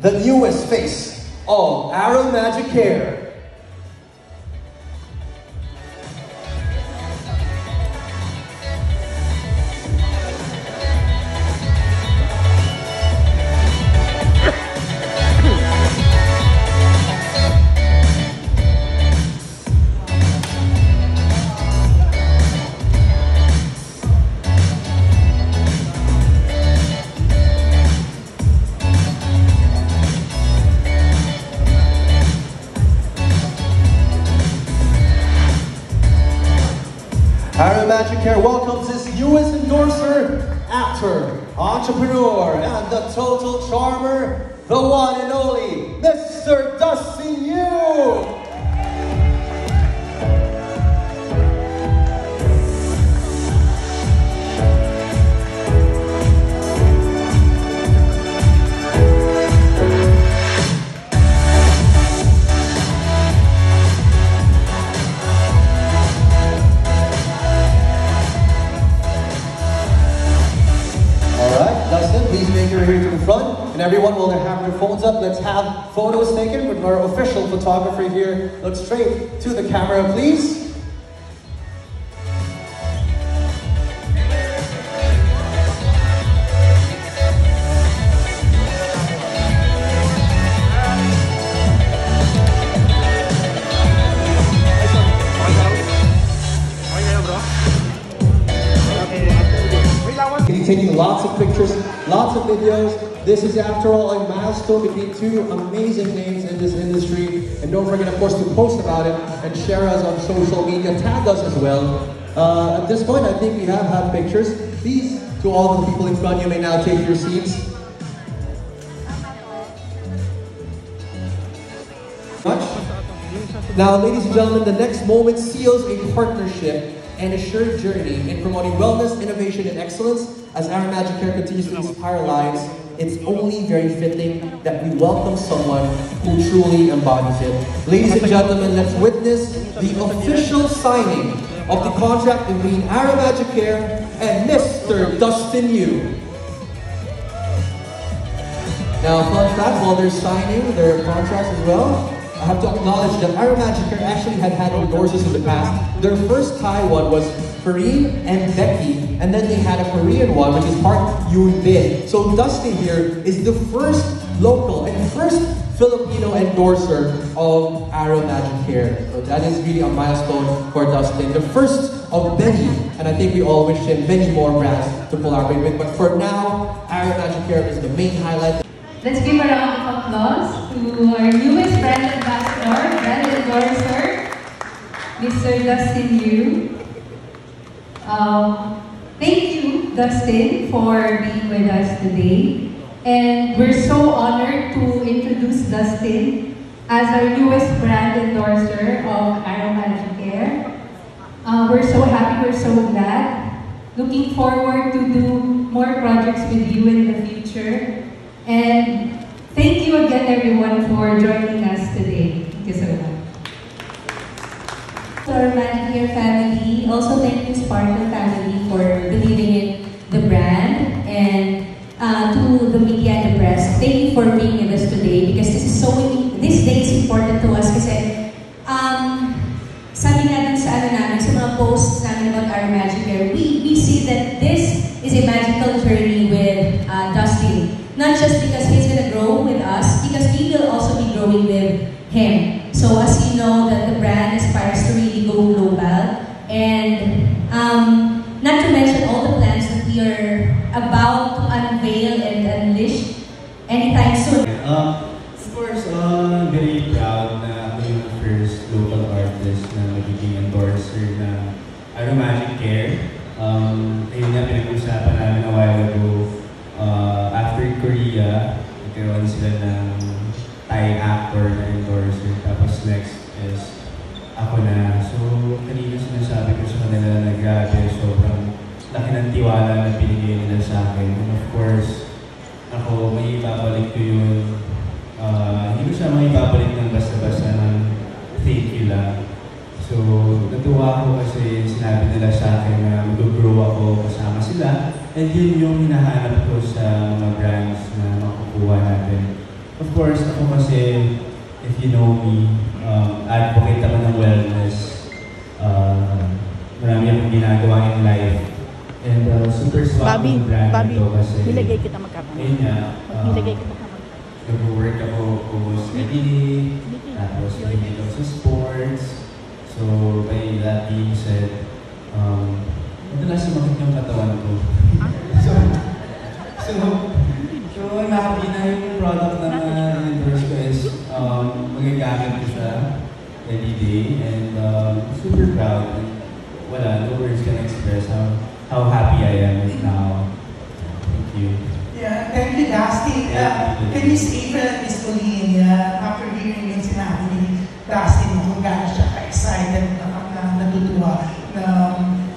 the newest face of Aromagic Hair. Aromagic Hair welcomes his newest endorser, actor, entrepreneur, and the total charmer, the one and only Mr. Dustin Yu! Please make your way here to the front, and everyone will have their phones up. Let's have photos taken with our official photographer here. Look straight to the camera, please. Taking lots of pictures, lots of videos. This is, after all, a milestone between two amazing names in this industry. And don't forget, of course, to post about it and share us on social media. Tag us as well. At this point, I think we have pictures. Please, to all the people in front, you may now take your seats. Now, ladies and gentlemen, the next moment seals a partnership and a shared journey in promoting wellness, innovation, and excellence. As Aromagic Hair continues to inspire lives, it's only very fitting that we welcome someone who truly embodies it. Ladies and gentlemen, let's witness the official signing of the contract between Aromagic Hair and Mr. Dustin Yu. Now, fun fact, while they're signing their contracts as well, I have to acknowledge that Aromagic Hair actually had endorsers in the past. Their first Thai one was Kareem and Becky, and then they had a Korean one, which is Park Yoon Bin. So Dustin here is the first local and first Filipino endorser of Aromagic Hair. So that is really a milestone for Dustin. The first of many, and I think we all wish him many more brands to collaborate with. But for now, Aromagic Hair is the main highlight. Let's give a round of applause to our newest brand ambassador, brand endorser, Mr. Dustin Yu. Thank you, Dustin, for being with us today. And we're so honored to introduce Dustin as our newest brand endorser of Aromagic Hair. We're so happy, we're so glad. Looking forward to do more projects with you in the future. And thank you again, everyone, for joining us today. Thank you so much. To our Aromagic Hair family, also thank you Sparkle family for believing in the brand, and to the media and the press, thank you for being with us today, because this day is important to us kasi sabi nga dun sa namin, sa mga posts namin about Aromagic Hair, we see that this is a magical journey with Dustin. Not just because he's gonna grow with us, because we will also be growing with him. So as you know, that the brand aspires to really go global, and not to mention all the plans that we are about to unveil and unleash anytime soon. Of course, very proud na ako yung first local artist na magiging endorser na Aromagic Hair. Ayun nga, pinag-usapan namin a while ago. After Korea, nagkaroon sila ng Thai actor na endorser. Tapos next is ako na. So, kanina sinasabi ko sa kanila na grabe, sobrang laki ng tiwala na binigay nila sa akin. And of course, ako, may ibabalik ko yun. Hindi ko siya may ibabalik ng basta-basta ng thank you lang. So, natuwa ako kasi sinabi nila sa akin na mag-grow ako kasama sila. And yun yung hinahanap ko sa mga brands na makukuha natin. Of course, course, ako kasi, if you know me, advocate ako ng wellness. Marami akong ginagawa in life. And super swak yung brand ito kasi nilagay kita magkakaroon. ayun nga, Nilagay kita magkakaroon. nag-work ako almost every day, tapos nagiging ako sa sports. So, by that being said, madalas sumakit yung katawan ko. so, happy na yung product na endorse ko is magagamit ko siya every day and super proud. And wala, no words can express how happy I am right now. Thank you. Yeah, thank you, Dustin. Can you say for Miss Colleen, after hearing yung sinabi ni Dustin, kung gaano siya ka-excited na natutuwa na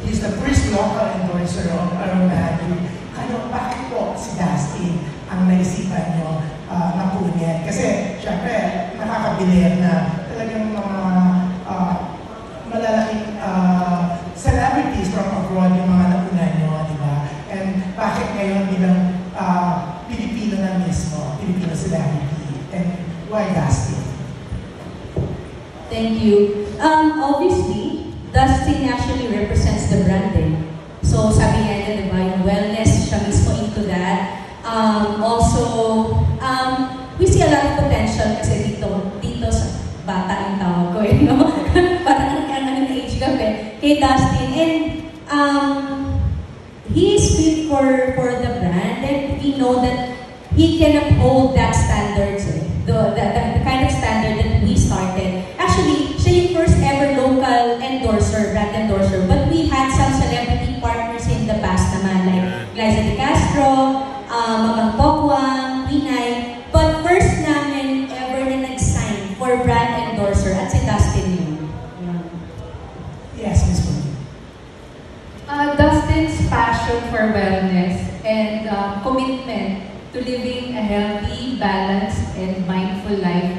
he's the first local endorser of Aromagic. Ano, bakit po si Dustin ang naisipan nyo na kunin? Kasi, syempre, nakakabilir na talagang mga malalaking celebrities from abroad yung mga nakunan nyo, di ba? And bakit ngayon bilang Pilipino na mismo, Filipino celebrity, and why Dustin? Thank you. Obviously, Dustin actually represents the brand eh. So sabi nga niya, diba, yung wellness, siya mismo into that. We see a lot of potential kasi dito sa bata yung tawag ko eh, no? Parang ang age ka kay Dustin. And he is fit for the brand, and we know that he can uphold that standards, eh? the kind of standard that we started. Actually, siya yung first ever local endorser, brand endorser, but we had some celebrity partners in the past naman, like Liza De Castro, Mamang Pokwang, Pinay, but first namin ever na nag-sign for brand endorser at si Dustin yun. Yes, Ms. Colleen. Dustin's passion for wellness and commitment to living a healthy, balanced, and mindful life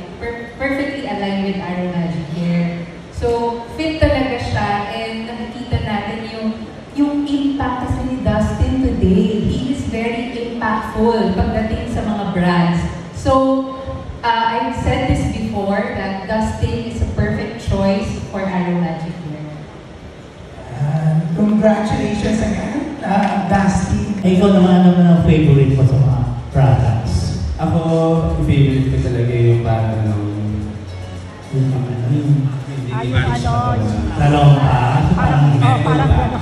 perfectly aligned with Aromagic Hair. So, fit talaga siya, and nakikita natin yung impact kasi ni Dustin today. He is very impactful pagdating sa mga brands. So, I've said this before that Dustin is a perfect choice for Aromagic Hair. Congratulations again, Dustin. Ikaw naman, ano ang favorite mo sa mga products? Ako, favorite ko talaga yung parang Yung mga Talong pa. Parang Parang gano'n.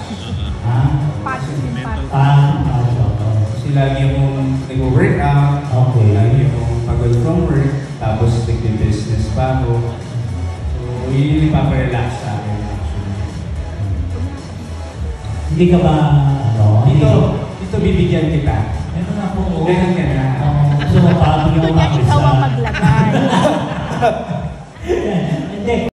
Ha? Kasi lagi akong nag-workout, Okay. lagi akong pagod from work, tapos nag-business pa ako. So, yun yung paparelax sa akin actually. Hindi ka ba, Dito bibigyan kita. Meron ako. Ganyan ka na. Gusto mo parang yung Gusto niya ikaw ang maglagay.